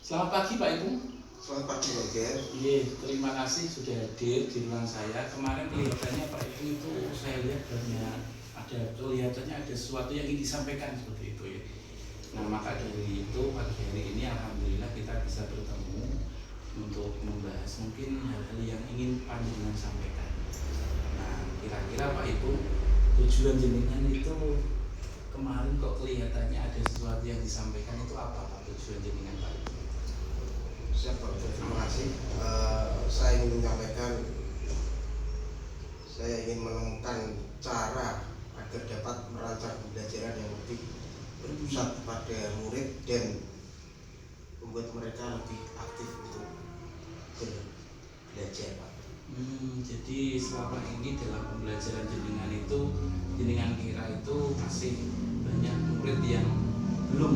Selamat pagi Pak Ibu. Selamat pagi Bang Ger. Iya, terima kasih sudah hadir di ruang saya. Kemarin kelihatannya Pak Ibu itu saya lihat banyak kelihatannya ada sesuatu yang ingin disampaikan seperti itu ya. Nah maka dari itu pagi hari ini alhamdulillah kita bisa bertemu untuk membahas mungkin hal-hal yang ingin panjenengan sampaikan. Nah kira-kira Pak Ibu tujuan jenengan itu kemarin kok kelihatannya ada sesuatu yang disampaikan itu apa Pak tujuan jenengan Pak Ibu? Siap Bang Ger, terima kasih. Saya ingin menyampaikan, saya ingin menemukan cara agar dapat merancang pembelajaran yang lebih berpusat pada murid dan membuat mereka lebih aktif untuk belajar, Pak. Jadi selama ini dalam pembelajaran jenengan itu jenengan kira itu masih banyak murid yang belum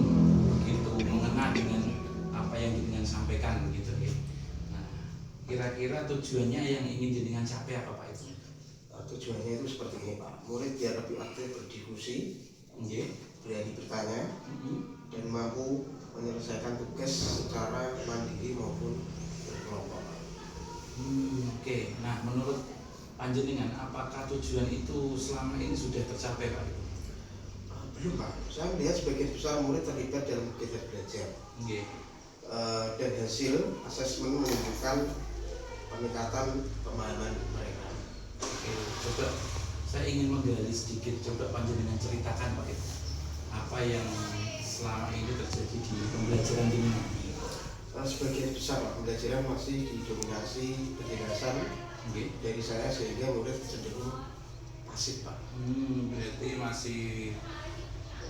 begitu mengena dengan apa yang jenengan sampaikan begitu ya. Nah, kira-kira tujuannya yang ingin jenengan capai apa Pak itu? Tujuannya itu seperti ini Pak, murid biar lebih aktif berdiskusi, berani bertanya, dan mampu menyelesaikan tugas secara mandiri maupun berkelompok. Oke. Nah, menurut panjenengan apakah tujuan itu selama ini sudah tercapai Pak? Belum Pak, saya melihat sebagian besar murid terlibat dalam kegiatan belajar. Dan hasil asesmen menunjukkan peningkatan pemahaman mereka. Oke, coba saya ingin menggali sedikit, coba panjenengan ceritakan Pak itu apa yang selama ini terjadi di pembelajaran jenengan. Sebagian besar Pak, pembelajaran masih didominasi penjelasan dari saya sehingga murid cenderung pasif Pak. Berarti masih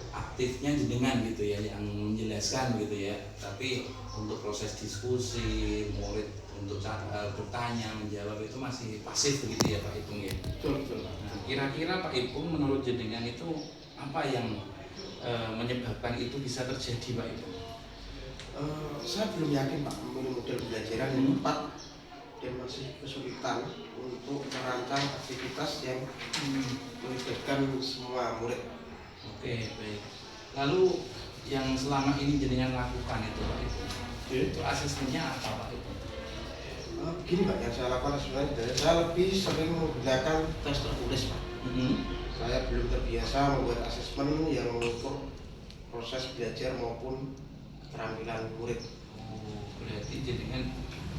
aktifnya jenengan gitu ya yang menjelaskan gitu ya, tapi untuk proses diskusi murid untuk bertanya menjawab itu masih pasif begitu ya Pak Ipung ya. Betul. Nah kira-kira Pak Ipung menurut jenengan itu apa yang menyebabkan itu bisa terjadi Pak Ipung? Saya belum yakin Pak memilih model pembelajaran yang tepat dan masih kesulitan untuk merancang aktivitas yang melibatkan semua murid. Oke, baik. Lalu yang selama ini jenengan lakukan itu Pak Ibu, itu asesmennya apa Pak Ibu? Begini Pak, yang saya lakukan sebenarnya saya lebih sering menggunakan tes tertulis Pak. Saya belum terbiasa membuat asesmen yang mengukur proses belajar maupun keterampilan murid. Berarti jenengan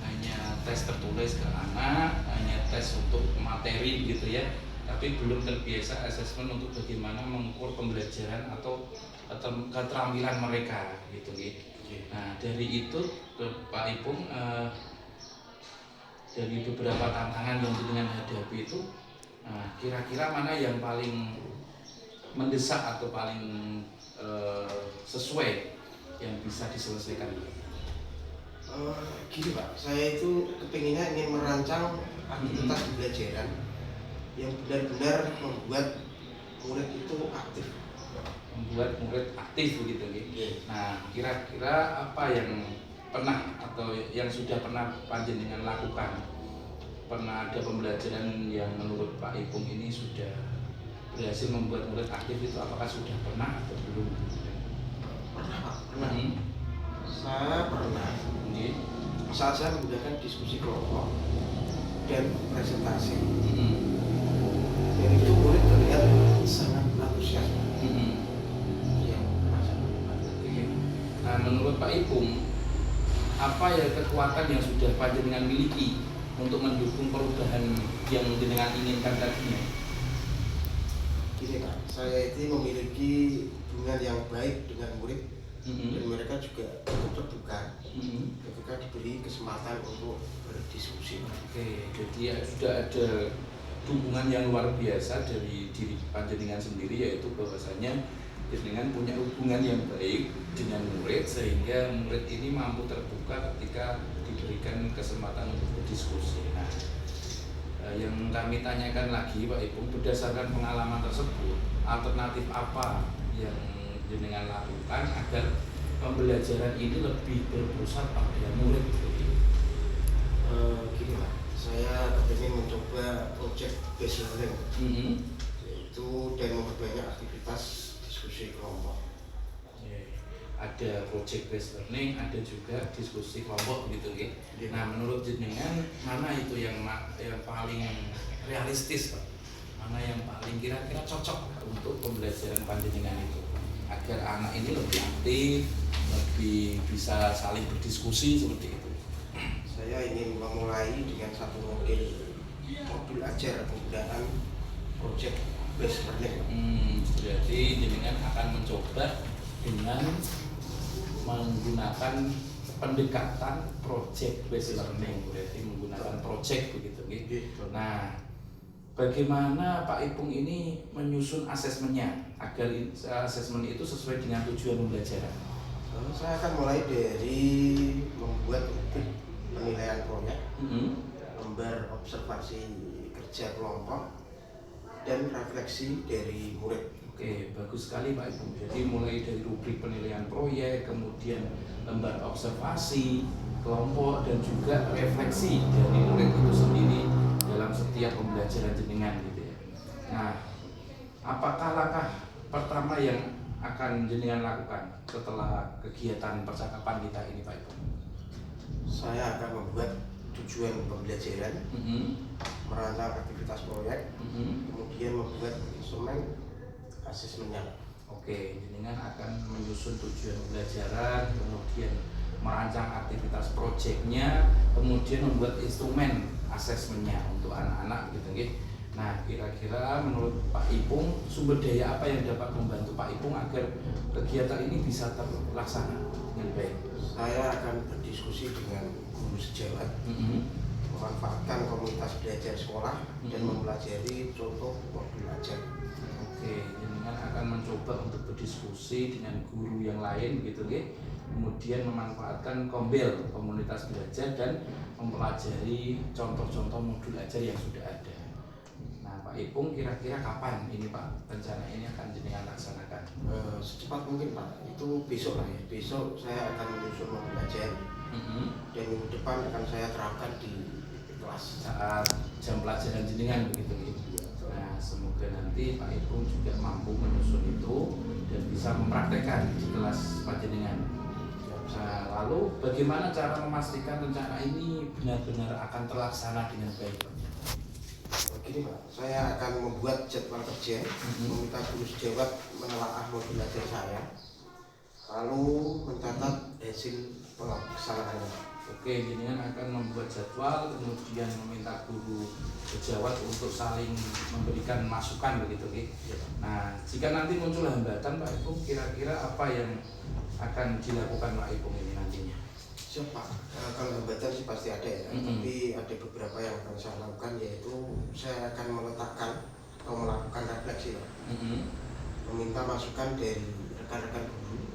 hanya tes tertulis ke anak, hanya tes untuk materi gitu ya, tapi belum terbiasa asesmen untuk bagaimana mengukur pembelajaran atau keterampilan mereka gitu gitu. Nah dari itu Pak Ipung dari beberapa tantangan yang dengan hadapi itu, kira-kira mana yang paling mendesak atau paling sesuai yang bisa diselesaikan? Gini Pak, saya itu kepinginnya ingin merancang aktivitas pembelajaran yang benar-benar membuat murid itu aktif. Membuat murid aktif begitu gitu. Nah, kira-kira apa yang pernah atau yang sudah pernah panjenengan lakukan? Pernah ada pembelajaran yang menurut Pak Ipung ini sudah berhasil membuat murid aktif itu apakah sudah pernah atau belum? Pernah Pak, pernah. Saya pernah. Saat saya menggunakan diskusi kelompok dan presentasi. Dan itu murid terlihat sangat antusias. Nah, menurut Pak Ipung, apa ya kekuatan yang sudah panjenengan miliki untuk mendukung perubahan yang jenengan inginkan tadinya? Gini Pak, saya itu memiliki hubungan yang baik dengan murid dan mereka juga cukup terbuka ketika diberi kesempatan untuk berdiskusi. Oke, jadi sudah ada dukungan yang luar biasa dari diri panjenengan sendiri, yaitu bahwasanya jenengan punya hubungan yang baik dengan murid sehingga murid ini mampu terbuka ketika diberikan kesempatan untuk berdiskusi. Nah, yang kami tanyakan lagi Pak Ibu, berdasarkan pengalaman tersebut, alternatif apa yang jenengan lakukan agar pembelajaran ini lebih berpusat pada murid? Gini Pak, saya ingin mencoba project based learning, yaitu dan memperbanyak aktivitas diskusi kelompok. ada project based learning, ada juga diskusi kelompok gitu ya. Nah, menurut jenengan mana itu yang paling realistis Pak? Mana yang paling kira-kira cocok untuk pembelajaran panjenengan itu agar anak ini lebih aktif, lebih bisa saling berdiskusi seperti itu? Saya ingin memulai dengan satu modul ajar penggunaan project based learning. Jadi jenengan akan mencoba dengan menggunakan pendekatan project based learning, berarti menggunakan project begitu. Nah, bagaimana Pak Ipung ini menyusun asesmennya agar asesmen itu sesuai dengan tujuan pembelajaran? Saya akan mulai dari membuat penilaian proyek, lembar observasi kerja kelompok, dan refleksi dari murid. Oke, bagus sekali Pak Ipung. Jadi mulai dari rubrik penilaian proyek, kemudian lembar observasi kelompok, dan juga refleksi dari murid itu sendiri dalam setiap pembelajaran jenengan gitu ya. Nah, apakah langkah pertama yang akan jenengan lakukan setelah kegiatan percakapan kita ini Pak Ipung? Saya akan membuat tujuan pembelajaran, merancang aktivitas proyek, kemudian membuat instrumen asesmennya. Oke, jenengan akan menyusun tujuan pembelajaran, kemudian merancang aktivitas proyeknya, kemudian membuat instrumen asesmennya untuk anak-anak gitu ya. Nah, kira-kira menurut Pak Ipung sumber daya apa yang dapat membantu Pak Ipung agar kegiatan ini bisa terlaksana dengan baik? Saya akan berdiskusi dengan guru sejawat, memanfaatkan komunitas belajar sekolah, dan mempelajari contoh modul ajar. Oke, jenengan akan mencoba untuk berdiskusi dengan guru yang lain gitu ya. Kemudian memanfaatkan kombel komunitas belajar dan mempelajari contoh-contoh modul ajar yang sudah ada. Nah, Pak Ipung kira-kira kapan ini Pak rencana ini akan jenengan laksanakan? Secepat mungkin Pak, itu besok lah ya. Besok saya akan menyusun modul ajar, dan minggu depan akan saya terapkan di kelas saat jam pelajaran jenengan begitu ya. Nah, semoga nanti Pak Ipung juga mampu menyusun itu dan bisa mempraktekkan di kelas panjenengan. Nah, lalu bagaimana cara memastikan rencana ini benar-benar akan terlaksana dengan baik? Begini Pak, saya akan membuat jadwal kerja, meminta guru sejawat menelaah modul ajar saya, lalu mencatat hasil pelaksanaannya. Oke, jenengan akan membuat jadwal, kemudian meminta guru sejawat untuk saling memberikan masukan begitu ya. Nah, jika nanti muncul hambatan Pak Ipung, kira-kira apa yang akan dilakukan Pak Ipung ini nantinya? Siap Pak, kalau hambatan sih pasti ada ya, tapi ada beberapa yang akan saya lakukan, yaitu saya akan meletakkan atau melakukan refleksi Pak. Meminta masukan dari rekan-rekan guru,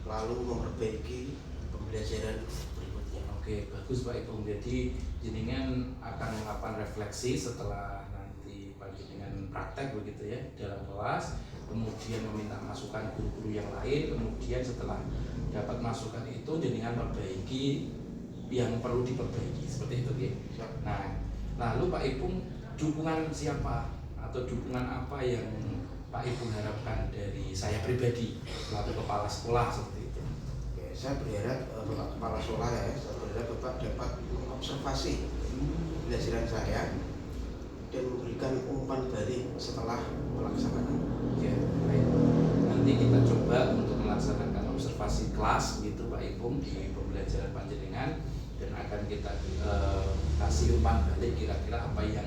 lalu memperbaiki pembelajaran berikutnya. Oke, bagus Pak Ipung. Jadi jenengan akan melakukan refleksi setelah nanti panjenengan praktek begitu ya dalam kelas, kemudian meminta masukan guru-guru yang lain, kemudian setelah dapat masukan itu jenengan perbaiki yang perlu diperbaiki seperti itu ya. Nah, lalu Pak Ipung dukungan siapa atau dukungan apa yang Pak Ipung harapkan dari saya pribadi selaku kepala sekolah seperti itu? Oke, saya berharap Bapak Kepala Sekolah ya, saya berharap Bapak dapat mengobservasi pembelajaran saya dan memberikan umpan balik setelah pelaksanaan. Ya, baik. Nanti kita coba untuk melaksanakan observasi kelas gitu Pak Ipung di pembelajaran panjenengan, dan akan kita kasih umpan balik kira-kira apa yang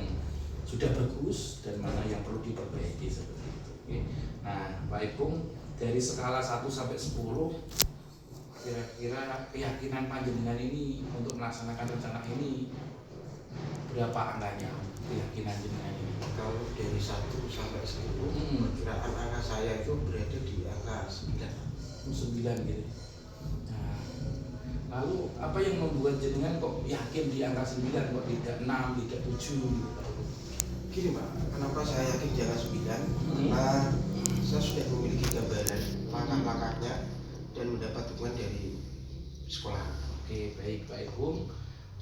sudah bagus dan mana yang perlu diperbaiki seperti itu. Oke. Nah, Pak Ipung dari skala 1 sampai 10 kira-kira keyakinan panjenengan ini untuk melaksanakan rencana ini berapa angkanya? Keyakinan jenengan ini? Kalau dari 1 sampai 10, perkiraan angka saya itu berada di angka 9. 9 gitu. Nah, lalu apa yang membuat jenengan kok yakin di angka 9 kok tidak 6, tidak 7 gitu? Gini Pak, kenapa saya yakin di angka 9? Karena saya sudah memiliki gambaran langkah-langkahnya dan mendapat dukungan dari sekolah. Oke, baik Pak Ipung.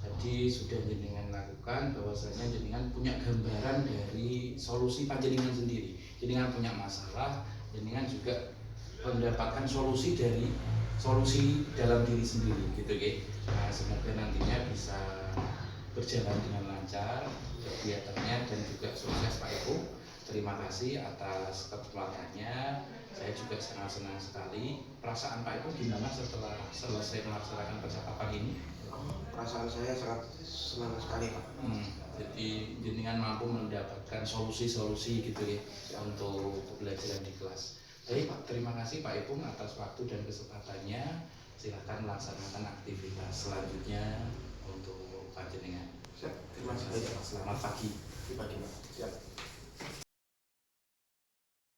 Jadi sudah jenengan lakukan bahwasanya jenengan punya gambaran dari solusi panjenengan sendiri. Jenengan punya masalah, jenengan juga mendapatkan solusi dalam diri sendiri gitu ya. Nah, semoga nantinya bisa berjalan dengan lancar kegiatannya dan juga sukses Pak Ibu. Terima kasih atas kesempatannya. Saya juga sangat senang sekali. Perasaan Pak Ibu gimana setelah selesai melaksanakan percakapan ini? Perasaan saya sangat senang sekali Pak. Jadi jenengan mampu mendapatkan solusi-solusi gitu ya untuk pembelajaran di kelas. Baik Pak, terima kasih Pak Ipung atas waktu dan kesempatannya. Silakan melaksanakan aktivitas selanjutnya untuk panjenengan. Siap, terima kasih. Selamat pagi. Terima kasih Pak. Siap.